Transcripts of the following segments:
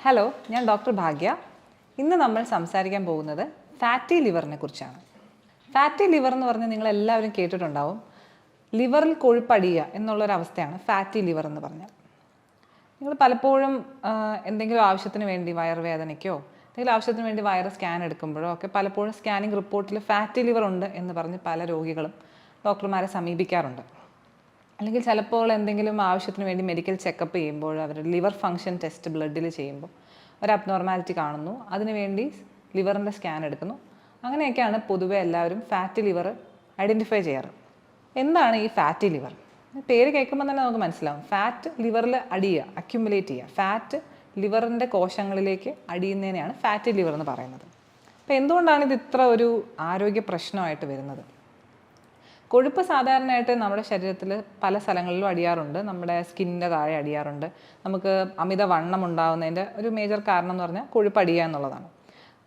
Hello, ഞാൻ doctor ഭാഗ്യ. ഇന്ന് നമ്മൾ സംസാരിക്കാൻ പോകുന്നത് ഫാറ്റി ലിവറിനെ കുറിച്ചാണ്. ഫാറ്റി ലിവർ എന്ന് പറഞ്ഞ് നിങ്ങൾ എല്ലാവരും കേട്ടിട്ടുണ്ടാവും. ലിവറിൽ കൊഴുപ്പടിയുക എന്നുള്ളൊരവസ്ഥയാണ് ഫാറ്റി ലിവർ എന്ന് പറഞ്ഞാൽ. നിങ്ങൾ പലപ്പോഴും എന്തെങ്കിലും ആവശ്യത്തിന് വേണ്ടി വയറുവേദനയ്ക്കോ എന്തെങ്കിലും ആവശ്യത്തിന് വേണ്ടി വയറ് സ്കാൻ എടുക്കുമ്പോഴോ ഒക്കെ പലപ്പോഴും സ്കാനിങ് റിപ്പോർട്ടിൽ ഫാറ്റി ലിവർ ഉണ്ട് എന്ന് പറഞ്ഞ് പല രോഗികളും ഡോക്ടർമാരെ സമീപിക്കാറുണ്ട്. അല്ലെങ്കിൽ ചിലപ്പോൾ എന്തെങ്കിലും ആവശ്യത്തിന് വേണ്ടി മെഡിക്കൽ ചെക്കപ്പ് ചെയ്യുമ്പോൾ അവർ ലിവർ ഫങ്ഷൻ ടെസ്റ്റ് ബ്ലഡിൽ ചെയ്യുമ്പോൾ ഒരു അബ്നോർമാലിറ്റി കാണുന്നു, അതിനുവേണ്ടി ലിവറിൻ്റെ സ്കാൻ എടുക്കുന്നു. അങ്ങനെയൊക്കെയാണ് പൊതുവെ എല്ലാവരും ഫാറ്റി ലിവർ ഐഡൻറ്റിഫൈ ചെയ്യാറ്. എന്താണ് ഈ ഫാറ്റി ലിവർ? പേര് കേൾക്കുമ്പോൾ തന്നെ നമുക്ക് മനസ്സിലാവും. ഫാറ്റ് ലിവറിൽ അടിയുക, അക്യുമുലേറ്റ് ചെയ്യുക. ഫാറ്റ് ലിവറിൻ്റെ കോശങ്ങളിലേക്ക് അടിയുന്നതിനെയാണ് ഫാറ്റി ലിവർ എന്ന് പറയുന്നത്. അപ്പോൾ എന്തുകൊണ്ടാണ് ഇത് ഇത്ര ഒരു ആരോഗ്യ പ്രശ്നമായിട്ട് വരുന്നത്? കൊഴുപ്പ് സാധാരണയായിട്ട് നമ്മുടെ ശരീരത്തിൽ പല സ്ഥലങ്ങളിലും അടിയാറുണ്ട്. നമ്മുടെ സ്കിന്നിൻ്റെ താഴെ അടിയാറുണ്ട്. നമുക്ക് അമിത വണ്ണം ഉണ്ടാകുന്നതിൻ്റെ ഒരു മേജർ കാരണം എന്ന് പറഞ്ഞാൽ കൊഴുപ്പ് അടിയുക എന്നുള്ളതാണ്.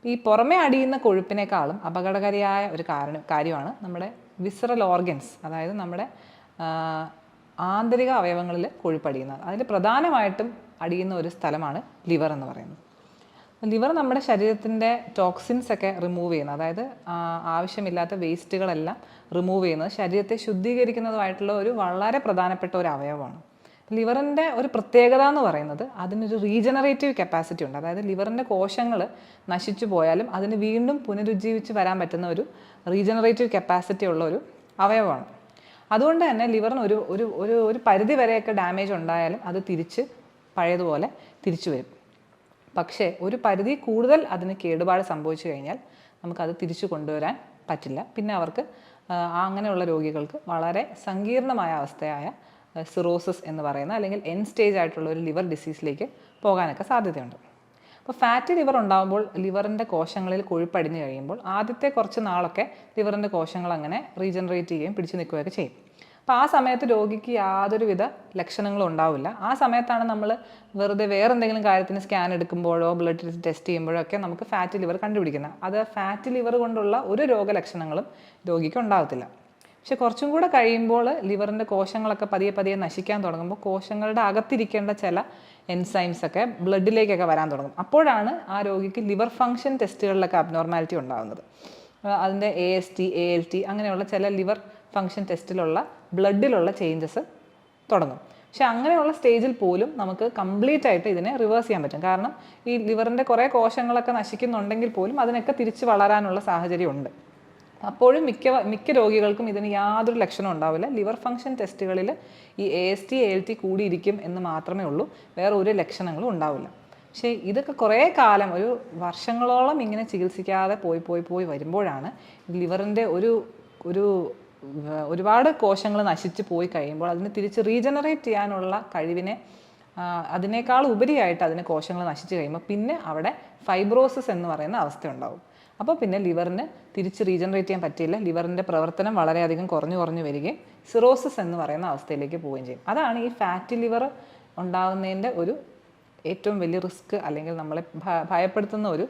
ഈ പുറമെ അടിയുന്ന കൊഴുപ്പിനേക്കാളും അപകടകാരിയായ ഒരു കാര്യമാണ് നമ്മുടെ വിസറൽ ഓർഗൻസ്, അതായത് നമ്മുടെ ആന്തരിക അവയവങ്ങളിൽ കൊഴുപ്പടിയുന്നത്. അതിൽ പ്രധാനമായിട്ടും അടിയുന്ന ഒരു സ്ഥലമാണ് ലിവർ എന്ന് പറയുന്നത്. ലിവർ നമ്മുടെ ശരീരത്തിൻ്റെ ടോക്സിൻസ് ഒക്കെ റിമൂവ് ചെയ്യുന്നത്, അതായത് ആവശ്യമില്ലാത്ത വേസ്റ്റുകളെല്ലാം റിമൂവ് ചെയ്യുന്നത്, ശരീരത്തെ ശുദ്ധീകരിക്കുന്നതുമായിട്ടുള്ള ഒരു വളരെ പ്രധാനപ്പെട്ട ഒരു അവയവമാണ്. ലിവറിൻ്റെ ഒരു പ്രത്യേകത എന്ന് പറയുന്നത് അതിനൊരു റീജനറേറ്റീവ് കപ്പാസിറ്റി ഉണ്ട്. അതായത് ലിവറിൻ്റെ കോശങ്ങൾ നശിച്ചു പോയാലും അതിന് വീണ്ടും പുനരുജ്ജീവിച്ച് വരാൻ പറ്റുന്ന ഒരു റീജനറേറ്റീവ് കപ്പാസിറ്റി ഉള്ള ഒരു അവയവമാണ്. അതുകൊണ്ട് തന്നെ ലിവറിന് ഒരു ഒരു ഒരു ഒരു പരിധി വരെയൊക്കെ ഡാമേജ് ഉണ്ടായാലും അത് തിരിച്ച് പഴയതുപോലെ തിരിച്ചു വരും. പക്ഷേ ഒരു പരിധി കൂടുതൽ അതിന് കേടുപാട് സംഭവിച്ചു കഴിഞ്ഞാൽ നമുക്കത് തിരിച്ചു കൊണ്ടുവരാൻ പറ്റില്ല. പിന്നെ അവർക്ക് അങ്ങനെയുള്ള രോഗികൾക്ക് വളരെ സങ്കീർണമായ അവസ്ഥയായ സിറോസിസ് എന്ന് പറയുന്ന അല്ലെങ്കിൽ എൻ സ്റ്റേജ് ആയിട്ടുള്ള ഒരു ലിവർ ഡിസീസിലേക്ക് പോകാനൊക്കെ സാധ്യതയുണ്ട്. അപ്പോൾ ഫാറ്റി ലിവർ ഉണ്ടാകുമ്പോൾ ലിവറിൻ്റെ കോശങ്ങളിൽ കൊഴുപ്പടിഞ്ഞു കഴിയുമ്പോൾ ആദ്യത്തെ കുറച്ച് നാളൊക്കെ ലിവറിൻ്റെ കോശങ്ങൾ അങ്ങനെ റീജനറേറ്റ് ചെയ്യുകയും പിടിച്ചു നിൽക്കുകയൊക്കെ ചെയ്യും. അപ്പോൾ ആ സമയത്ത് രോഗിക്ക് യാതൊരുവിധ ലക്ഷണങ്ങളും ഉണ്ടാവില്ല. ആ സമയത്താണ് നമ്മൾ വെറുതെ വേറെ എന്തെങ്കിലും കാര്യത്തിന് സ്കാൻ എടുക്കുമ്പോഴോ ബ്ലഡ് ടെസ്റ്റ് ചെയ്യുമ്പോഴോ ഒക്കെ നമുക്ക് ഫാറ്റി ലിവർ കണ്ടുപിടിക്കുന്നത്. അത് ഫാറ്റി ലിവർ കൊണ്ടുള്ള ഒരു രോഗലക്ഷണങ്ങളും രോഗിക്ക് ഉണ്ടാകത്തില്ല. പക്ഷെ കുറച്ചും കൂടെ കഴിയുമ്പോൾ ലിവറിൻ്റെ കോശങ്ങളൊക്കെ പതിയെ പതിയെ നശിക്കാൻ തുടങ്ങുമ്പോൾ കോശങ്ങളുടെ അകത്തിരിക്കേണ്ട ചില എൻസൈംസ് ഒക്കെ ബ്ലഡിലേക്കൊക്കെ വരാൻ തുടങ്ങും. അപ്പോഴാണ് ആ രോഗിക്ക് ലിവർ ഫങ്ഷൻ ടെസ്റ്റുകളിലൊക്കെ അബ്നോർമാലിറ്റി ഉണ്ടാകുന്നത്. അതിൻ്റെ AST, ALT അങ്ങനെയുള്ള ചില ലിവർ ഫങ്ഷൻ ടെസ്റ്റിലുള്ള ബ്ലഡിലുള്ള ചേഞ്ചസ് തുടങ്ങും. പക്ഷെ അങ്ങനെയുള്ള സ്റ്റേജിൽ പോലും നമുക്ക് കംപ്ലീറ്റ് ആയിട്ട് ഇതിനെ റിവേഴ്സ് ചെയ്യാൻ പറ്റും. കാരണം ഈ ലിവറിൻ്റെ കുറേ കോശങ്ങളൊക്കെ നശിക്കുന്നുണ്ടെങ്കിൽ പോലും അതിനൊക്കെ തിരിച്ച് വളരാനുള്ള സാഹചര്യം ഉണ്ട്. അപ്പോഴും മിക്ക രോഗികൾക്കും ഇതിന് യാതൊരു ലക്ഷണവും ഉണ്ടാവില്ല. ലിവർ ഫങ്ഷൻ ടെസ്റ്റുകളിൽ ഈ AST, ALT കൂടിയിരിക്കും എന്ന് മാത്രമേ ഉള്ളൂ, വേറെ ഒരു ലക്ഷണങ്ങളും ഉണ്ടാവില്ല. പക്ഷേ ഇതൊക്കെ കുറേ കാലം, ഒരു വർഷങ്ങളോളം ഇങ്ങനെ ചികിത്സിക്കാതെ പോയി വരുമ്പോഴാണ് ലിവറിൻ്റെ ഒരുപാട് കോശങ്ങൾ നശിച്ച് പോയി കഴിയുമ്പോൾ അതിനെ തിരിച്ച് റീജനറേറ്റ് ചെയ്യാനുള്ള കഴിവിനെ അതിനേക്കാൾ ഉപരിയായിട്ട് അതിന് കോശങ്ങൾ നശിച്ച് കഴിയുമ്പോൾ പിന്നെ അവിടെ ഫൈബ്രോസിസ് എന്ന് പറയുന്ന അവസ്ഥ ഉണ്ടാവും. അപ്പോൾ പിന്നെ ലിവറിന് തിരിച്ച് റീജനറേറ്റ് ചെയ്യാൻ പറ്റില്ല. ലിവറിൻ്റെ പ്രവർത്തനം വളരെയധികം കുറഞ്ഞു വരികയും സിറോസിസ് എന്ന് പറയുന്ന അവസ്ഥയിലേക്ക് പോവുകയും ചെയ്യും. അതാണ് ഈ ഫാറ്റി ലിവർ ഉണ്ടാകുന്നതിൻ്റെ ഒരു ഏറ്റവും വലിയ റിസ്ക്, അല്ലെങ്കിൽ നമ്മളെ ഭയപ്പെടുത്തുന്ന ഒരു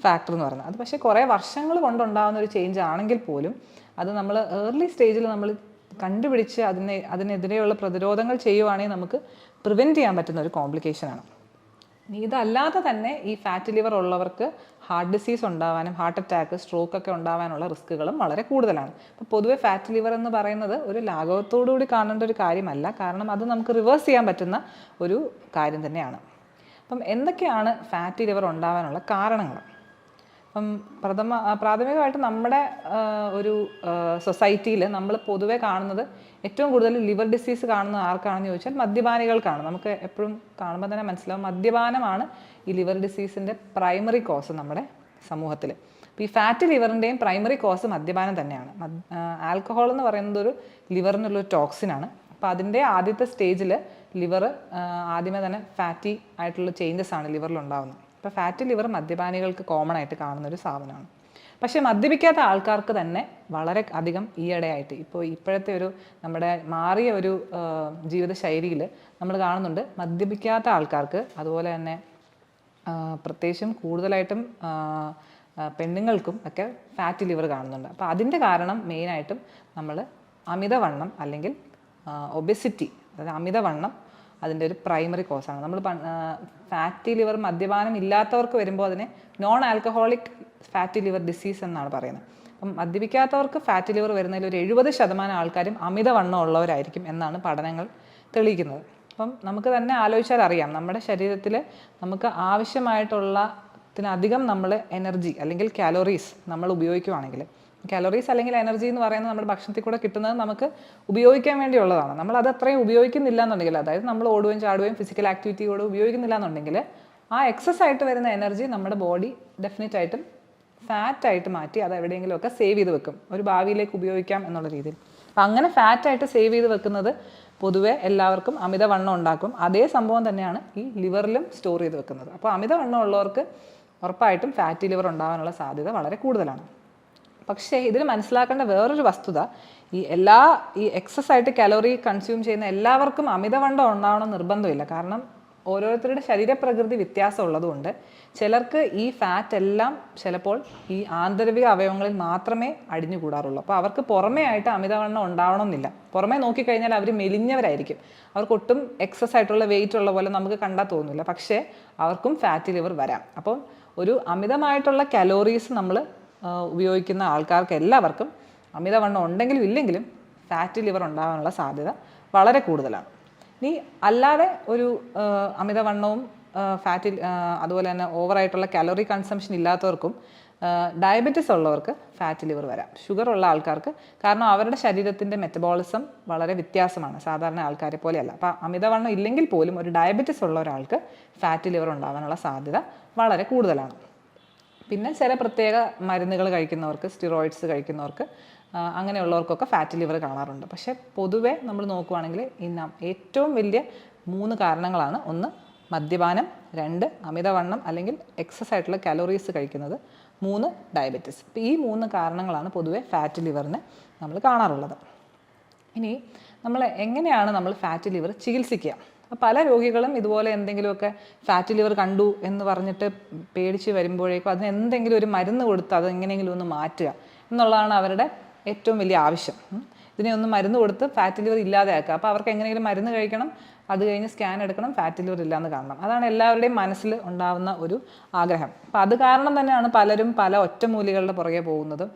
ഫാക്ടർ എന്ന് പറയുന്നത്. അത് പക്ഷേ കുറേ വർഷങ്ങൾ കൊണ്ടുണ്ടാകുന്ന ഒരു ചേഞ്ച് ആണെങ്കിൽ പോലും അത് നമ്മൾ ഏർലി സ്റ്റേജിൽ നമ്മൾ കണ്ടുപിടിച്ച് അതിനെതിരെയുള്ള പ്രതിരോധങ്ങൾ ചെയ്യുവാണെങ്കിൽ നമുക്ക് പ്രിവെൻറ്റ് ചെയ്യാൻ പറ്റുന്ന ഒരു കോംപ്ലിക്കേഷനാണ്. ഇതല്ലാതെ തന്നെ ഈ ഫാറ്റി ലിവർ ഉള്ളവർക്ക് ഹാർട്ട് ഡിസീസ് ഉണ്ടാവാനും ഹാർട്ട് അറ്റാക്ക്, സ്ട്രോക്ക് ഒക്കെ ഉണ്ടാവാനുള്ള റിസ്ക്കുകളും വളരെ കൂടുതലാണ്. അപ്പോൾ പൊതുവെ ഫാറ്റി ലിവർ എന്ന് പറയുന്നത് ഒരു ലാഘവത്തോടുകൂടി കാണേണ്ട ഒരു കാര്യമല്ല. കാരണം അത് നമുക്ക് റിവേഴ്സ് ചെയ്യാൻ പറ്റുന്ന ഒരു കാര്യം തന്നെയാണ്. അപ്പം എന്തൊക്കെയാണ് ഫാറ്റി ലിവർ ഉണ്ടാവാനുള്ള കാരണങ്ങൾ? അപ്പം പ്രാഥമികമായിട്ട് നമ്മുടെ ഒരു സൊസൈറ്റിയിൽ നമ്മൾ പൊതുവെ കാണുന്നത് ഏറ്റവും കൂടുതൽ ലിവർ ഡിസീസ് കാണുന്നത് ആർക്കാണെന്ന് ചോദിച്ചാൽ മദ്യപാനികൾക്കാണ്. നമുക്ക് എപ്പോഴും കാണുമ്പോൾ തന്നെ മനസ്സിലാവും മദ്യപാനമാണ് ഈ ലിവർ ഡിസീസിൻ്റെ പ്രൈമറി കോസ് നമ്മുടെ സമൂഹത്തിൽ. അപ്പോൾ ഈ ഫാറ്റി ലിവറിൻ്റെയും പ്രൈമറി കോസ് മദ്യപാനം തന്നെയാണ്. ആൽക്കഹോൾ എന്ന് പറയുന്നത് ഒരു ലിവറിനുള്ളൊരു ടോക്സിനാണ്. അപ്പോൾ അതിൻ്റെ ആദ്യത്തെ സ്റ്റേജിൽ ലിവർ ആദ്യമേ തന്നെ ഫാറ്റി ആയിട്ടുള്ള ചേഞ്ചസ് ആണ് ലിവറിൽ ഉണ്ടാകുന്നത്. ഇപ്പോൾ ഫാറ്റി ലിവർ മദ്യപാനികൾക്ക് കോമൺ ആയിട്ട് കാണുന്നൊരു സാധനമാണ്. പക്ഷേ മദ്യപിക്കാത്ത ആൾക്കാർക്ക് തന്നെ വളരെ അധികം ഈയിടെയായിട്ട് ഇപ്പോഴത്തെ ഒരു നമ്മുടെ മാറിയ ഒരു ജീവിതശൈലിയിൽ നമ്മൾ കാണുന്നുണ്ട് മദ്യപിക്കാത്ത ആൾക്കാർക്ക്, അതുപോലെ തന്നെ പ്രത്യേകിച്ചും കൂടുതലായിട്ടും പെണ്ണുങ്ങൾക്കും ഒക്കെ ഫാറ്റി ലിവർ കാണുന്നുണ്ട്. അപ്പോൾ അതിൻ്റെ കാരണം മെയിനായിട്ടും നമ്മൾ അമിതവണ്ണം അല്ലെങ്കിൽ ഒബെസിറ്റി, അതായത് അമിതവണ്ണം അതിൻ്റെ ഒരു പ്രൈമറി കോസാണ്. നമ്മൾ ഫാറ്റി ലിവർ മദ്യപാനം ഇല്ലാത്തവർക്ക് വരുമ്പോൾ അതിനെ non alcoholic fatty liver disease എന്നാണ് പറയുന്നത്. അപ്പം മദ്യപിക്കാത്തവർക്ക് ഫാറ്റി ലിവർ വരുന്നതിൽ ഒരു 70% ആൾക്കാരും അമിതവണ്ണം ഉള്ളവരായിരിക്കും എന്നാണ് പഠനങ്ങൾ തെളിയിക്കുന്നത്. അപ്പം നമുക്ക് തന്നെ ആലോചിച്ചാൽ അറിയാം, നമ്മുടെ ശരീരത്തിൽ നമുക്ക് ആവശ്യമായിട്ടുള്ളതിനധികം നമ്മൾ എനർജി അല്ലെങ്കിൽ കാലോറീസ് നമ്മൾ ഉപയോഗിക്കുകയാണെങ്കിൽ, കാലോറീസ് അല്ലെങ്കിൽ എനർജി എന്ന് പറയുന്നത് നമ്മുടെ ഭക്ഷണത്തിൽ കൂടെ കിട്ടുന്നത് നമുക്ക് ഉപയോഗിക്കാൻ വേണ്ടിയുള്ളതാണ്. നമ്മൾ അത് അത്രയും ഉപയോഗിക്കുന്നില്ല എന്നുണ്ടെങ്കിൽ, അതായത് നമ്മൾ ഓടുകയും ചാടുകയും ഫിസിക്കൽ ആക്ടിവിറ്റി കൂടെ ഉപയോഗിക്കുന്നില്ല എന്നുണ്ടെങ്കിൽ ആ എക്സസ് ആയിട്ട് വരുന്ന എനർജി നമ്മുടെ ബോഡി ഡെഫിനറ്റ് ആയിട്ടും ഫാറ്റായിട്ട് മാറ്റി അത് എവിടെയെങ്കിലുമൊക്കെ സേവ് ചെയ്ത് വെക്കും, ഒരു ഭാവിയിലേക്ക് ഉപയോഗിക്കാം എന്നുള്ള രീതിയിൽ. അപ്പം അങ്ങനെ ഫാറ്റായിട്ട് സേവ് ചെയ്ത് വെക്കുന്നത് പൊതുവെ എല്ലാവർക്കും അമിതവണ്ണം ഉണ്ടാക്കും. അതേ സംഭവം തന്നെയാണ് ഈ ലിവറിലും സ്റ്റോർ ചെയ്ത് വെക്കുന്നത്. അപ്പോൾ അമിതവണ്ണം ഉള്ളവർക്ക് ഉറപ്പായിട്ടും ഫാറ്റി ലിവർ ഉണ്ടാകാനുള്ള സാധ്യത വളരെ കൂടുതലാണ്. പക്ഷേ ഇതിൽ മനസ്സിലാക്കേണ്ട വേറൊരു വസ്തുത, ഈ എക്സസ് ആയിട്ട് കലോറി കൺസ്യൂം ചെയ്യുന്ന എല്ലാവർക്കും അമിതവണ്ണം ഉണ്ടാവണം നിർബന്ധമില്ല. കാരണം ഓരോരുത്തരുടെ ശരീരപ്രകൃതി വ്യത്യാസമുള്ളതുകൊണ്ട് ചിലർക്ക് ഈ ഫാറ്റ് എല്ലാം ചിലപ്പോൾ ഈ ആന്തരിക അവയവങ്ങളിൽ മാത്രമേ അടിഞ്ഞുകൂടാറുള്ളൂ. അപ്പോൾ അവർക്ക് പുറമേ ആയിട്ട് അമിതവണ്ണം ഉണ്ടാവണമെന്നില്ല. പുറമേ നോക്കിക്കഴിഞ്ഞാൽ അവർ മെലിഞ്ഞവരായിരിക്കും, അവർക്ക് ഒട്ടും എക്സസ് ആയിട്ടുള്ള വെയിറ്റ് ഉള്ള പോലെ നമുക്ക് കണ്ടാൽ തോന്നില്ല, പക്ഷേ അവർക്കും ഫാറ്റി ലിവർ വരാം. അപ്പം ഒരു അമിതമായിട്ടുള്ള കലോറീസ് നമ്മൾ ഉപയോഗിക്കുന്ന ആൾക്കാർക്ക് എല്ലാവർക്കും അമിതവണ്ണം ഉണ്ടെങ്കിലും ഇല്ലെങ്കിലും ഫാറ്റി ലിവർ ഉണ്ടാകാനുള്ള സാധ്യത വളരെ കൂടുതലാണ്. ഇനി അല്ലാതെ ഒരു അമിതവണ്ണവും അതുപോലെ തന്നെ ഓവറായിട്ടുള്ള കാലറി കൺസംഷൻ ഇല്ലാത്തവർക്കും ഡയബറ്റിസ് ഉള്ളവർക്ക് ഫാറ്റി ലിവർ വരാം. ഷുഗർ ഉള്ള ആൾക്കാർക്ക്, കാരണം അവരുടെ ശരീരത്തിൻ്റെ മെറ്റബോളിസം വളരെ വ്യത്യാസമാണ്, സാധാരണ ആൾക്കാരെ പോലെയല്ല. അപ്പോൾ അമിതവണ്ണം ഇല്ലെങ്കിൽ പോലും ഒരു ഡയബറ്റിസ് ഉള്ള ഒരാൾക്ക് ഫാറ്റി ലിവർ ഉണ്ടാകാനുള്ള സാധ്യത വളരെ കൂടുതലാണ്. പിന്നെ ചില പ്രത്യേക മരുന്നുകൾ കഴിക്കുന്നവർക്ക്, സ്റ്റിറോയിഡ്സ് കഴിക്കുന്നവർക്ക്, അങ്ങനെയുള്ളവർക്കൊക്കെ ഫാറ്റി ലിവർ കാണാറുണ്ട്. പക്ഷേ പൊതുവെ നമ്മൾ നോക്കുവാണെങ്കിൽ ഏറ്റവും വലിയ 3 കാരണങ്ങളാണ്. 1 മദ്യപാനം, 2 അമിതവണ്ണം അല്ലെങ്കിൽ എക്സസ് ആയിട്ടുള്ള കലോറീസ് കഴിക്കുന്നത്, 3 ഡയബറ്റിസ്. അപ്പോൾ ഈ 3 കാരണങ്ങളാണ് പൊതുവെ ഫാറ്റി ലിവറിന് നമ്മൾ കാണാറുള്ളത്. ഇനി എങ്ങനെയാണ് നമ്മൾ ഫാറ്റി ലിവർ ചികിത്സിക്കുക? പല രോഗികളും ഇതുപോലെ എന്തെങ്കിലുമൊക്കെ ഫാറ്റി ലിവർ കണ്ടു എന്ന് പറഞ്ഞിട്ട് പേടിച്ച് വരുമ്പോഴേക്കും അതിന് എന്തെങ്കിലും ഒരു മരുന്ന് കൊടുത്ത് അത് എങ്ങനെയെങ്കിലും ഒന്ന് മാറ്റുക എന്നുള്ളതാണ് അവരുടെ ഏറ്റവും വലിയ ആവശ്യം. ഇതിനെ ഒന്ന് മരുന്ന് കൊടുത്ത് ഫാറ്റി ലിവർ ഇല്ലാതെയാക്കുക. അപ്പോൾ അവർക്ക് എങ്ങനെയെങ്കിലും മരുന്ന് കഴിക്കണം, അത് കഴിഞ്ഞ് സ്കാൻ എടുക്കണം, ഫാറ്റി ലിവർ ഇല്ലയെന്ന് കാണണം. അതാണ് എല്ലാവരുടെയും മനസ്സിൽ ഉണ്ടാകുന്ന ഒരു ആഗ്രഹം. അപ്പോൾ അത് കാരണം തന്നെയാണ് പലരും പല ഒറ്റമൂലികളുടെ പുറകെ പോകുന്നതും.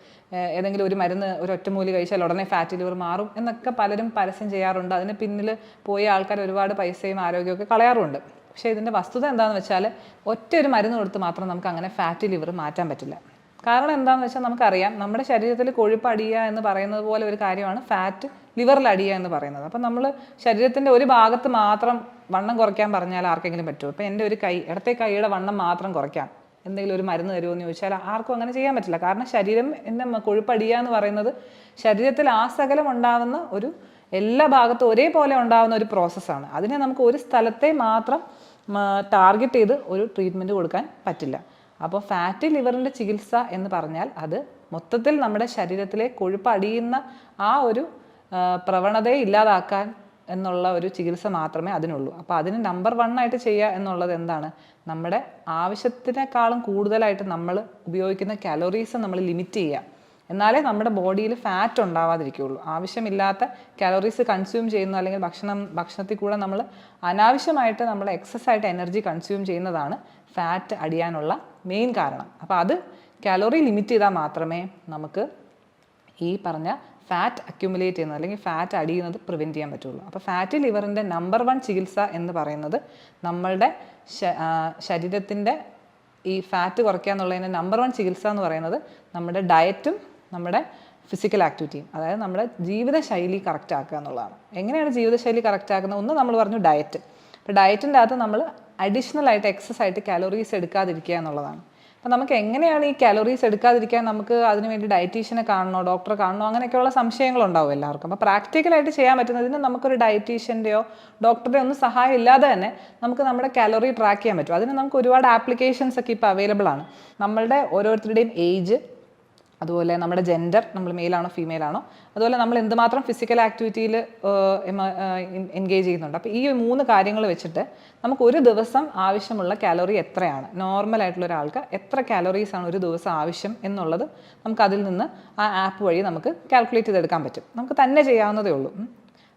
ഏതെങ്കിലും ഒരു മരുന്ന്, ഒരു ഒറ്റമൂലി കഴിച്ചാൽ ഉടനെ ഫാറ്റി ലിവർ മാറും എന്നൊക്കെ പലരും പരസ്യം ചെയ്യാറുണ്ട്. അതിന് പിന്നിൽ പോയ ആൾക്കാർ ഒരുപാട് പൈസയും ആരോഗ്യമൊക്കെ കളയാറുണ്ട്. പക്ഷേ ഇതിൻ്റെ വസ്തുത എന്താണെന്ന് വെച്ചാൽ ഒറ്റ ഒരു മരുന്ന് കൊടുത്ത് മാത്രം നമുക്ക് അങ്ങനെ ഫാറ്റി ലിവർ മാറ്റാൻ പറ്റില്ല. കാരണം എന്താണെന്ന് വെച്ചാൽ നമുക്കറിയാം, നമ്മുടെ ശരീരത്തിൽ കൊഴുപ്പ് അടിയുക എന്ന് പറയുന്നത് പോലെ ഒരു കാര്യമാണ് ഫാറ്റ് ലിവറിൽ അടിയുക എന്ന് പറയുന്നത്. അപ്പം നമ്മൾ ശരീരത്തിൻ്റെ ഒരു ഭാഗത്ത് മാത്രം വണ്ണം കുറയ്ക്കാൻ പറഞ്ഞാൽ ആർക്കെങ്കിലും പറ്റുമോ? ഇപ്പോൾ എൻ്റെ ഒരു ഇടത്തെ കൈയുടെ വണ്ണം മാത്രം കുറയ്ക്കാം, എന്തെങ്കിലും ഒരു മരുന്ന് തരുമോ എന്ന് ചോദിച്ചാൽ ആർക്കും അങ്ങനെ ചെയ്യാൻ പറ്റില്ല. കാരണം ശരീരം കൊഴുപ്പ് അടിയുക എന്ന് പറയുന്നത് ശരീരത്തിൽ ആസകലം ഉണ്ടാകുന്ന എല്ലാ ഭാഗത്തും ഒരേപോലെ ഉണ്ടാകുന്ന ഒരു പ്രോസസ്സാണ്. അതിനെ നമുക്ക് ഒരു സ്ഥലത്തെ മാത്രം ടാർഗറ്റ് ചെയ്ത് ഒരു ട്രീറ്റ്മെൻറ്റ് കൊടുക്കാൻ പറ്റില്ല. അപ്പോൾ ഫാറ്റി ലിവറിൻ്റെ ചികിത്സ എന്ന് പറഞ്ഞാൽ അത് മൊത്തത്തിൽ നമ്മുടെ ശരീരത്തിലെ കൊഴുപ്പ് അടിയുന്ന ആ ഒരു പ്രവണതയെ ഇല്ലാതാക്കാൻ എന്നുള്ള ഒരു ചികിത്സ മാത്രമേ അതിനുള്ളൂ. അപ്പോൾ അതിന് നമ്പർ 1 ആയിട്ട് ചെയ്യുക എന്നുള്ളത് എന്താണ്? നമ്മുടെ ആവശ്യത്തിനേക്കാളും കൂടുതലായിട്ട് നമ്മൾ ഉപയോഗിക്കുന്ന കാലോറീസ് നമ്മൾ ലിമിറ്റ് ചെയ്യുക. എന്നാലേ നമ്മുടെ ബോഡിയിൽ ഫാറ്റ് ഉണ്ടാവാതിരിക്കുകയുള്ളൂ. ആവശ്യമില്ലാത്ത കാലോറീസ് കൺസ്യൂം ചെയ്യുന്ന അല്ലെങ്കിൽ ഭക്ഷണത്തിൽ കൂടെ നമ്മൾ അനാവശ്യമായിട്ട് നമ്മൾ എക്സസ് ആയിട്ട് എനർജി കൺസ്യൂം ചെയ്യുന്നതാണ് ഫാറ്റ് അടിയാനുള്ള മെയിൻ കാരണം. അപ്പോൾ അത് കാലോറി ലിമിറ്റ് ചെയ്താൽ മാത്രമേ നമുക്ക് ഈ പറഞ്ഞ ഫാറ്റ് അക്യുമുലേറ്റ് ചെയ്യുന്നത് അല്ലെങ്കിൽ ഫാറ്റ് അടിയുന്നത് പ്രിവെൻറ്റ് ചെയ്യാൻ പറ്റുള്ളൂ. അപ്പോൾ ഫാറ്റി ലിവറിൻ്റെ നമ്പർ 1 ചികിത്സ എന്ന് പറയുന്നത് നമ്മളുടെ ശരീരത്തിൻ്റെ ഈ ഫാറ്റ് കുറയ്ക്കുക എന്നുള്ളതിൻ്റെ നമ്പർ 1 ചികിത്സ എന്ന് പറയുന്നത് നമ്മുടെ ഡയറ്റും നമ്മുടെ ഫിസിക്കൽ ആക്ടിവിറ്റിയും, അതായത് നമ്മുടെ ജീവിതശൈലി കറക്റ്റ് ആക്കുക എന്നുള്ളതാണ്. എങ്ങനെയാണ് ജീവിതശൈലി കറക്റ്റ് ആക്കുന്നത്? ഒന്ന് നമ്മൾ പറഞ്ഞു ഡയറ്റ്. അപ്പോൾ ഡയറ്റിൻ്റെ അകത്ത് നമ്മൾ അഡീഷണൽ ആയിട്ട് എക്സസ് ആയിട്ട് കാലോറീസ് എടുക്കാതിരിക്കുക എന്നുള്ളതാണ്. അപ്പോൾ നമുക്ക് എങ്ങനെയാണ് ഈ കാലോറീസ് എടുക്കാതിരിക്കാൻ, നമുക്ക് അതിനുവേണ്ടി ഡയറ്റീഷ്യനെ കാണണോ, ഡോക്ടറെ കാണണോ, അങ്ങനെയൊക്കെയുള്ള സംശയങ്ങളുണ്ടാവും എല്ലാവർക്കും. അപ്പോൾ പ്രാക്ടിക്കലായിട്ട് ചെയ്യാൻ പറ്റുന്നതിന് നമുക്കൊരു ഡയറ്റീഷ്യൻ്റെയോ ഡോക്ടറുടെയോ ഒന്നും സഹായം ഇല്ലാതെ തന്നെ നമുക്ക് നമ്മുടെ കാലോറി ട്രാക്ക് ചെയ്യാൻ പറ്റും. അതിന് നമുക്ക് ഒരുപാട് ആപ്ലിക്കേഷൻസ് ഒക്കെ ഇപ്പോൾ അവൈലബിൾ ആണ്. നമ്മളുടെ ഓരോരുത്തരുടെയും ഏജ്, അതുപോലെ നമ്മുടെ ജെൻഡർ, നമ്മൾ മെയിലാണോ ഫീമെയിലാണോ, അതുപോലെ നമ്മൾ എന്തുമാത്രം ഫിസിക്കൽ ആക്ടിവിറ്റിയിൽ എൻഗേജ് ചെയ്യുന്നുണ്ട്. അപ്പോൾ ഈ 3 കാര്യങ്ങൾ വെച്ചിട്ട് നമുക്ക് ഒരു ദിവസം ആവശ്യമുള്ള കാലോറി എത്രയാണ്, നോർമലായിട്ടുള്ള ഒരാൾക്ക് എത്ര കാലോറീസാണ് ഒരു ദിവസം ആവശ്യം എന്നുള്ളത് നമുക്കതിൽ നിന്ന് ആ ആപ്പ് വഴി നമുക്ക് കാൽക്കുലേറ്റ് ചെയ്തെടുക്കാൻ പറ്റും. നമുക്ക് തന്നെ ചെയ്യാവുന്നതേ ഉള്ളൂ.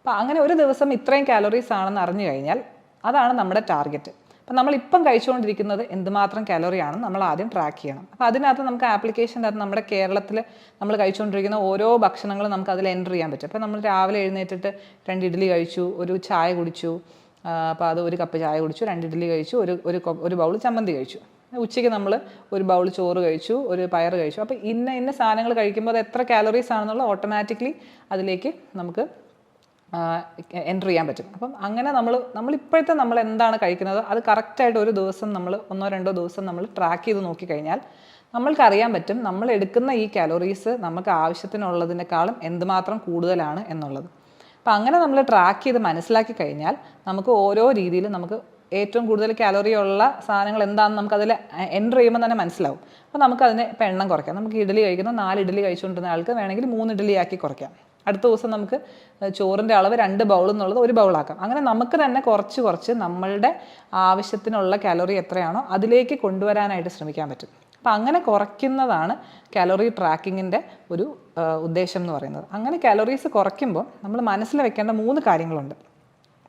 അപ്പോൾ അങ്ങനെ ഒരു ദിവസം ഇത്രയും കാലോറീസ് ആണെന്ന് അറിഞ്ഞു കഴിഞ്ഞാൽ അതാണ് നമ്മുടെ ടാർഗറ്റ്. അപ്പം നമ്മളിപ്പം കഴിച്ചുകൊണ്ടിരിക്കുന്നത് എന്തുമാത്രം കാലറിയാണെന്ന് നമ്മൾ ആദ്യം ട്രാക്ക് ചെയ്യണം. അപ്പോൾ അതിനകത്ത് നമുക്ക് ആപ്ലിക്കേഷൻ്റെ അകത്ത് നമ്മുടെ കേരളത്തിൽ നമ്മൾ കഴിച്ചുകൊണ്ടിരിക്കുന്ന ഓരോ ഭക്ഷണങ്ങളും നമുക്ക് അതിൽ എൻ്റർ ചെയ്യാൻ പറ്റും. അപ്പോൾ നമ്മൾ രാവിലെ എഴുന്നേറ്റിട്ട് 2 ഇഡ്ഡലി കഴിച്ചു, ഒരു ചായ കുടിച്ചു, അപ്പോൾ അത് 1 കപ്പ് ചായ കുടിച്ചു, 2 ഇഡ്ഡലി കഴിച്ചു, ഒരു ബൗൾ ചമ്മന്തി കഴിച്ചു. ഉച്ചയ്ക്ക് നമ്മൾ ഒരു ബൗൾ ചോറ് കഴിച്ചു, ഒരു പയർ കഴിച്ചു. അപ്പോൾ ഇന്ന സാധനങ്ങൾ കഴിക്കുമ്പോൾ അത് എത്ര കാലറീസ് ആണെന്നുള്ള ഓട്ടോമാറ്റിക്കലി അതിലേക്ക് നമുക്ക് എൻ്റർ ചെയ്യാൻ പറ്റും. അപ്പം അങ്ങനെ നമ്മളിപ്പോഴത്തെ നമ്മൾ എന്താണ് കഴിക്കുന്നത് അത് കറക്റ്റായിട്ട് ഒരു ദിവസം നമ്മൾ 1-2 ദിവസം നമ്മൾ ട്രാക്ക് ചെയ്ത് നോക്കിക്കഴിഞ്ഞാൽ നമ്മൾക്കറിയാൻ പറ്റും നമ്മൾ എടുക്കുന്ന ഈ കാലറീസ് നമുക്ക് ആവശ്യത്തിനുള്ളതിനേക്കാളും എന്തുമാത്രം കൂടുതലാണ് എന്നുള്ളത്. അപ്പം അങ്ങനെ നമ്മൾ ട്രാക്ക് ചെയ്ത് മനസ്സിലാക്കി കഴിഞ്ഞാൽ നമുക്ക് ഓരോ രീതിയിൽ നമുക്ക് ഏറ്റവും കൂടുതൽ കാലറി ഉള്ള സാധനങ്ങൾ എന്താണെന്ന് നമുക്കതിൽ എൻ്റർ ചെയ്യുമ്പോൾ തന്നെ മനസ്സിലാവും. അപ്പോൾ നമുക്കതിനെ ഇപ്പം എണ്ണം കുറയ്ക്കാം. നമുക്ക് ഇഡ്ഡലി കഴിക്കുന്ന 4 ഇഡ്ഡലി കഴിച്ചുകൊണ്ടിരുന്ന ആൾക്ക് വേണമെങ്കിൽ 3 ഇഡ്ഡലി ആക്കി കുറയ്ക്കാം. അടുത്ത ദിവസം നമുക്ക് ചോറിൻ്റെ അളവ് 2 ബൗൾ എന്നുള്ളത് 1 ബൗളാക്കാം. അങ്ങനെ നമുക്ക് തന്നെ കുറച്ച് നമ്മളുടെ ആവശ്യത്തിനുള്ള കാലറി എത്രയാണോ അതിലേക്ക് കൊണ്ടുവരാനായിട്ട് ശ്രമിക്കാൻ പറ്റും. അപ്പം അങ്ങനെ കുറയ്ക്കുന്നതാണ് കാലറി ട്രാക്കിങ്ങിൻ്റെ ഒരു ഉദ്ദേശം എന്ന് പറയുന്നത്. അങ്ങനെ കാലറീസ് കുറയ്ക്കുമ്പോൾ നമ്മൾ മനസ്സിൽ വെക്കേണ്ട 3 കാര്യങ്ങളുണ്ട്.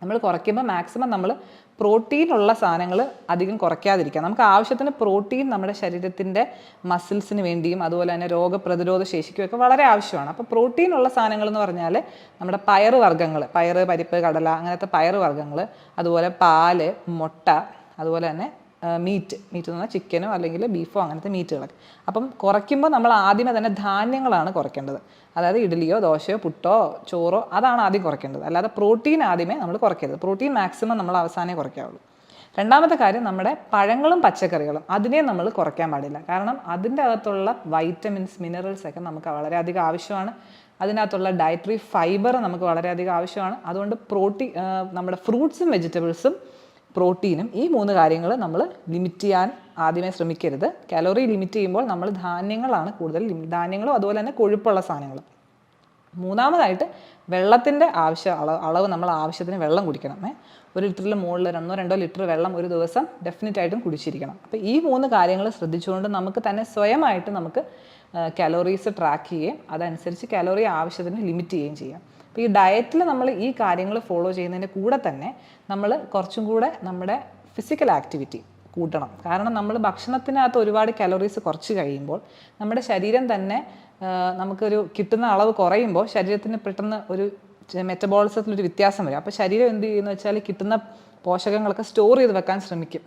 നമ്മൾ കുറയ്ക്കുമ്പോൾ മാക്സിമം നമ്മൾ പ്രോട്ടീനുള്ള സാധനങ്ങൾ അധികം കുറയ്ക്കാതിരിക്കുക. നമുക്ക് ആവശ്യത്തിന് പ്രോട്ടീൻ നമ്മുടെ ശരീരത്തിൻ്റെ മസിൽസിന് വേണ്ടിയും അതുപോലെ തന്നെ രോഗപ്രതിരോധ ശേഷിക്കുമൊക്കെ വളരെ ആവശ്യമാണ്. അപ്പോൾ പ്രോട്ടീനുള്ള സാധനങ്ങൾ എന്ന് പറഞ്ഞാൽ നമ്മുടെ പയറ് വർഗ്ഗങ്ങൾ, പയറ്, പരിപ്പ്, കടല, അങ്ങനത്തെ പയറ് വർഗ്ഗങ്ങൾ, അതുപോലെ പാല്, മുട്ട, അതുപോലെ തന്നെ മീറ്റ് എന്ന് പറഞ്ഞാൽ ചിക്കനോ അല്ലെങ്കിൽ ബീഫോ അങ്ങനത്തെ മീറ്റുകളൊക്കെ. അപ്പം കുറയ്ക്കുമ്പോൾ നമ്മൾ ആദ്യമേ തന്നെ ധാന്യങ്ങളാണ് കുറയ്ക്കേണ്ടത്. അതായത് ഇഡ്ഡലിയോ ദോശയോ പുട്ടോ ചോറോ അതാണ് ആദ്യം കുറയ്ക്കേണ്ടത്. അല്ലാതെ പ്രോട്ടീൻ ആദ്യമേ നമ്മൾ കുറയ്ക്കരുത്. പ്രോട്ടീൻ മാക്സിമം നമ്മൾ അവസാനമേ കുറയ്ക്കാവുള്ളൂ. രണ്ടാമത്തെ കാര്യം നമ്മുടെ പഴങ്ങളും പച്ചക്കറികളും അതിനെ നമ്മൾ കുറയ്ക്കാൻ പാടില്ല. കാരണം അതിൻ്റെ അകത്തുള്ള വൈറ്റമിൻസ്, മിനറൽസ് ഒക്കെ നമുക്ക് വളരെയധികം ആവശ്യമാണ്. അതിനകത്തുള്ള ഡയറ്ററി ഫൈബർ നമുക്ക് വളരെയധികം ആവശ്യമാണ്. അതുകൊണ്ട് നമ്മുടെ ഫ്രൂട്ട്സും വെജിറ്റബിൾസും പ്രോട്ടീനും ഈ 3 കാര്യങ്ങൾ നമ്മൾ ലിമിറ്റ് ചെയ്യാൻ ആദ്യമേ ശ്രമിക്കരുത്. കാലറി ലിമിറ്റ് ചെയ്യുമ്പോൾ നമ്മൾ ധാന്യങ്ങളാണ് കൂടുതൽ ധാന്യങ്ങളും അതുപോലെ തന്നെ കൊഴുപ്പുള്ള സാധനങ്ങളും. മൂന്നാമതായിട്ട് വെള്ളത്തിൻ്റെ അളവ് നമ്മൾ ആവശ്യത്തിന് വെള്ളം കുടിക്കണം. 1 ലിറ്ററിൽ മുകളിൽ 1-2 ലിറ്റർ വെള്ളം ഒരു ദിവസം ഡെഫിനറ്റായിട്ടും കുടിച്ചിരിക്കണം. അപ്പോൾ ഈ 3 കാര്യങ്ങൾ ശ്രദ്ധിച്ചുകൊണ്ട് നമുക്ക് തന്നെ സ്വയമായിട്ട് നമുക്ക് കാലറീസ് ട്രാക്ക് ചെയ്യുകയും അതനുസരിച്ച് കാലറി ആവശ്യത്തിന് ലിമിറ്റ് ചെയ്യുകയും ചെയ്യാം. അപ്പോൾ ഈ ഡയറ്റിൽ നമ്മൾ ഈ കാര്യങ്ങൾ ഫോളോ ചെയ്യുന്നതിൻ്റെ കൂടെ തന്നെ നമ്മൾ കുറച്ചും കൂടെ നമ്മുടെ ഫിസിക്കൽ ആക്ടിവിറ്റി കൂട്ടണം. കാരണം നമ്മൾ ഭക്ഷണത്തിനകത്ത് ഒരുപാട് കാലറീസ് കുറച്ച് കഴിയുമ്പോൾ നമ്മുടെ ശരീരം തന്നെ നമുക്കൊരു കിട്ടുന്ന അളവ് കുറയുമ്പോൾ ശരീരത്തിന് പെട്ടെന്ന് ഒരു മെറ്റബോളിസത്തിലൊരു വ്യത്യാസം വരും. അപ്പോൾ ശരീരം എന്ത് ചെയ്യുമെന്ന് വെച്ചാൽ കിട്ടുന്ന പോഷകങ്ങളൊക്കെ സ്റ്റോർ ചെയ്ത് വെക്കാൻ ശ്രമിക്കും.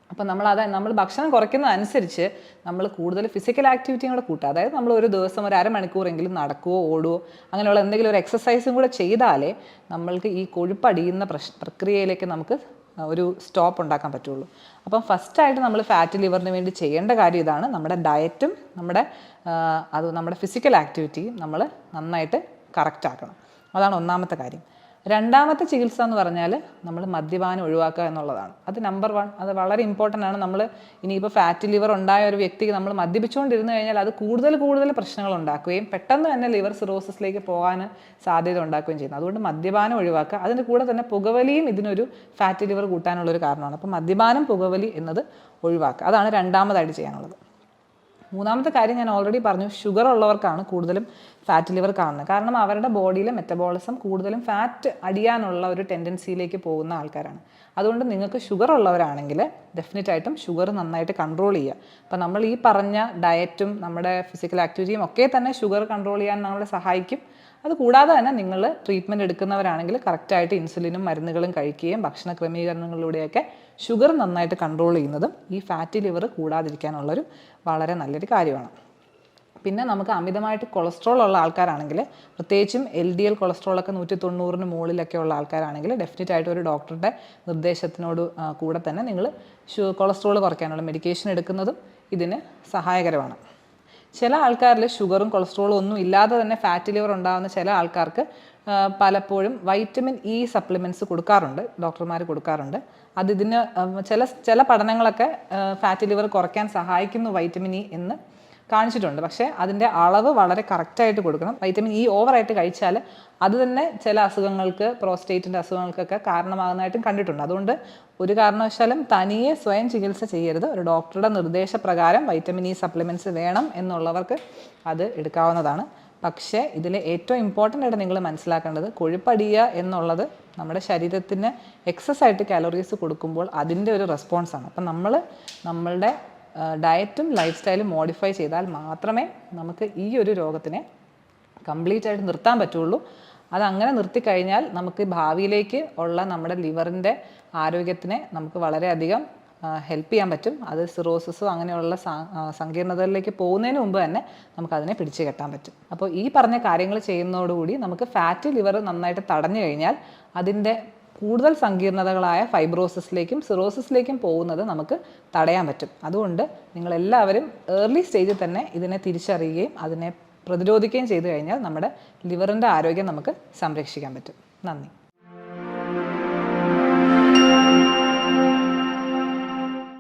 അപ്പോൾ നമ്മൾ ഭക്ഷണം കുറയ്ക്കുന്നതനുസരിച്ച് നമ്മൾ കൂടുതൽ ഫിസിക്കൽ ആക്ടിവിറ്റിയും കൂടെ കൂട്ടുക. അതായത് നമ്മൾ ഒരു ദിവസം ഒരു അരമണിക്കൂറെങ്കിലും നടക്കുകയോ ഓടുകയോ അങ്ങനെയുള്ള എന്തെങ്കിലും ഒരു എക്സസൈസും കൂടെ ചെയ്താലേ നമ്മൾക്ക് ഈ കൊഴുപ്പടിയുന്ന പ്രക്രിയയിലേക്ക് നമുക്ക് ഒരു സ്റ്റോപ്പ് ഉണ്ടാക്കാൻ പറ്റുള്ളൂ. അപ്പം ഫസ്റ്റായിട്ട് നമ്മൾ ഫാറ്റ് ലിവറിന് വേണ്ടി ചെയ്യേണ്ട കാര്യം ഇതാണ്. നമ്മുടെ ഡയറ്റും നമ്മുടെ ഫിസിക്കൽ ആക്ടിവിറ്റിയും നമ്മൾ നന്നായിട്ട് കറക്റ്റ് ആക്കണം. അതാണ് ഒന്നാമത്തെ കാര്യം. രണ്ടാമത്തെ ചികിത്സ എന്ന് പറഞ്ഞാൽ നമ്മൾ മദ്യപാനം ഒഴിവാക്കുക എന്നുള്ളതാണ്. അത് നമ്പർ 1. അത് വളരെ ഇമ്പോർട്ടൻ്റ് ആണ്. നമ്മൾ ഇനിയിപ്പോൾ ഫാറ്റ് ലിവർ ഉണ്ടായ ഒരു വ്യക്തിക്ക് നമ്മൾ മദ്യപിച്ചുകൊണ്ടിരുന്നു കഴിഞ്ഞാൽ അത് കൂടുതൽ പ്രശ്നങ്ങൾ ഉണ്ടാക്കുകയും പെട്ടെന്ന് തന്നെ ലിവർ സിറോസിസിലേക്ക് പോകാൻ സാധ്യത ഉണ്ടാക്കുകയും ചെയ്യുന്നു. അതുകൊണ്ട് മദ്യപാനം ഒഴിവാക്കുക. അതിൻ്റെ കൂടെ തന്നെ പുകവലിയും ഇതിനൊരു ഫാറ്റ് ലിവർ കൂട്ടാനുള്ളൊരു കാരണമാണ്. അപ്പോൾ മദ്യപാനം, പുകവലി എന്നത് ഒഴിവാക്കുക. അതാണ് രണ്ടാമതായിട്ട് ചെയ്യാനുള്ളത്. മൂന്നാമത്തെ കാര്യം ഞാൻ ഓൾറെഡി പറഞ്ഞു, ഷുഗർ ഉള്ളവർക്കാണ് കൂടുതലും ഫാറ്റ് ലിവർ കാണുന്നത്. കാരണം അവരുടെ ബോഡിയിലെ മെറ്റബോളിസം കൂടുതലും ഫാറ്റ് അടിയാനുള്ള ഒരു ടെൻഡൻസിയിലേക്ക് പോകുന്ന ആൾക്കാരാണ്. അതുകൊണ്ട് നിങ്ങൾക്ക് ഷുഗർ ഉള്ളവരാണെങ്കിൽ ഡെഫിനറ്റായിട്ടും ഷുഗർ നന്നായിട്ട് കൺട്രോൾ ചെയ്യുക. അപ്പോൾ നമ്മൾ ഈ പറഞ്ഞ ഡയറ്റും നമ്മുടെ ഫിസിക്കൽ ആക്ടിവിറ്റിയും ഒക്കെ തന്നെ ഷുഗർ കൺട്രോൾ ചെയ്യാൻ നമ്മളെ സഹായിക്കും. അതുകൂടാതെ തന്നെ നിങ്ങൾ ട്രീറ്റ്മെൻറ്റ് എടുക്കുന്നവരാണെങ്കിൽ കറക്റ്റായിട്ട് ഇൻസുലിനും മരുന്നുകളും കഴിക്കുകയും ഭക്ഷണ ക്രമീകരണങ്ങളിലൂടെയൊക്കെ ഷുഗർ നന്നായിട്ട് കൺട്രോൾ ചെയ്യുന്നതും ഈ ഫാറ്റി ലിവർ കൂടാതിരിക്കാനുള്ളൊരു വളരെ നല്ലൊരു കാര്യമാണ്. പിന്നെ നമുക്ക് അമിതമായിട്ട് കൊളസ്ട്രോൾ ഉള്ള ആൾക്കാരാണെങ്കിൽ, പ്രത്യേകിച്ചും LDL കൊളസ്ട്രോളൊക്കെ 190-ന് മുകളിലൊക്കെ ഉള്ള ആൾക്കാരാണെങ്കിൽ ഡെഫിനറ്റായിട്ട് ഒരു ഡോക്ടറുടെ നിർദ്ദേശത്തിനോട് കൂടെ തന്നെ നിങ്ങൾ കൊളസ്ട്രോൾ കുറയ്ക്കാനുള്ള മെഡിക്കേഷൻ എടുക്കുന്നതും ഇതിന് സഹായകരമാണ്. ചില ആൾക്കാരിൽ ഷുഗറും കൊളസ്ട്രോളും ഒന്നും ഇല്ലാതെ തന്നെ ഫാറ്റ് ലിവർ ഉണ്ടാകുന്ന ചില ആൾക്കാർക്ക് പലപ്പോഴും വൈറ്റമിൻ E സപ്ലിമെൻറ്റ്സ് കൊടുക്കാറുണ്ട്, ഡോക്ടർമാർ കൊടുക്കാറുണ്ട്. ഇതിന് ചില പഠനങ്ങളൊക്കെ ഫാറ്റ് ലിവർ കുറയ്ക്കാൻ സഹായിക്കുന്നു വൈറ്റമിൻ E എന്ന് കാണിച്ചിട്ടുണ്ട്. പക്ഷേ അതിൻ്റെ അളവ് വളരെ കറക്റ്റായിട്ട് കൊടുക്കണം. വൈറ്റമിൻ E ഓവറായിട്ട് കഴിച്ചാൽ അത് തന്നെ ചില അസുഖങ്ങൾക്ക്, പ്രോസ്റ്റേറ്റിൻ്റെ അസുഖങ്ങൾക്കൊക്കെ കാരണമാകുന്നതായിട്ടും കണ്ടിട്ടുണ്ട്. അതുകൊണ്ട് ഒരു കാരണവശാലും തനിയെ സ്വയം ചികിത്സ ചെയ്യരുത്. ഒരു ഡോക്ടറുടെ നിർദ്ദേശപ്രകാരം വൈറ്റമിൻ E സപ്ലിമെൻറ്റ്സ് വേണം എന്നുള്ളവർക്ക് അത് എടുക്കാവുന്നതാണ്. പക്ഷേ ഇതിൽ ഏറ്റവും ഇമ്പോർട്ടൻ്റ് ആയിട്ട് നിങ്ങൾ മനസ്സിലാക്കേണ്ടത്, കൊഴുപ്പടിയുക എന്നുള്ളത് നമ്മുടെ ശരീരത്തിന് എക്സസ് ആയിട്ട് കാലറീസ് കൊടുക്കുമ്പോൾ അതിൻ്റെ ഒരു റെസ്പോൺസാണ്. അപ്പം നമ്മളുടെ ഡയറ്റും ലൈഫ് സ്റ്റൈലും മോഡിഫൈ ചെയ്താൽ മാത്രമേ നമുക്ക് ഈ ഒരു രോഗത്തിനെ കംപ്ലീറ്റ് ആയിട്ട് നിർത്താൻ പറ്റുള്ളൂ. അതങ്ങനെ നിർത്തിക്കഴിഞ്ഞാൽ നമുക്ക് ഭാവിയിലേക്ക് ഉള്ള നമ്മുടെ ലിവറിൻ്റെ ആരോഗ്യത്തിനെ നമുക്ക് വളരെയധികം ഹെൽപ്പ് ചെയ്യാൻ പറ്റും. അത് സിറോസിസോ അങ്ങനെയുള്ള സങ്കീർണതകളിലേക്ക് പോകുന്നതിന് മുമ്പ് തന്നെ നമുക്കതിനെ പിടിച്ചു കെട്ടാൻ പറ്റും. അപ്പോൾ ഈ പറഞ്ഞ കാര്യങ്ങൾ ചെയ്യുന്നതോടുകൂടി നമുക്ക് ഫാറ്റി ലിവർ നന്നായിട്ട് തടഞ്ഞു കഴിഞ്ഞാൽ അതിൻ്റെ കൂടുതൽ സങ്കീർണതകളായ ഫൈബ്രോസിസിലേക്കും സിറോസിസിലേക്കും പോകുന്നത് നമുക്ക് തടയാൻ പറ്റും. അതുകൊണ്ട് നിങ്ങളെല്ലാവരും ഏർലി സ്റ്റേജിൽ തന്നെ ഇതിനെ തിരിച്ചറിയുകയും അതിനെ പ്രതിരോധിക്കുകയും ചെയ്തു കഴിഞ്ഞാൽ നമ്മുടെ ലിവറിൻ്റെ ആരോഗ്യം നമുക്ക് സംരക്ഷിക്കാൻ പറ്റും. നന്ദി.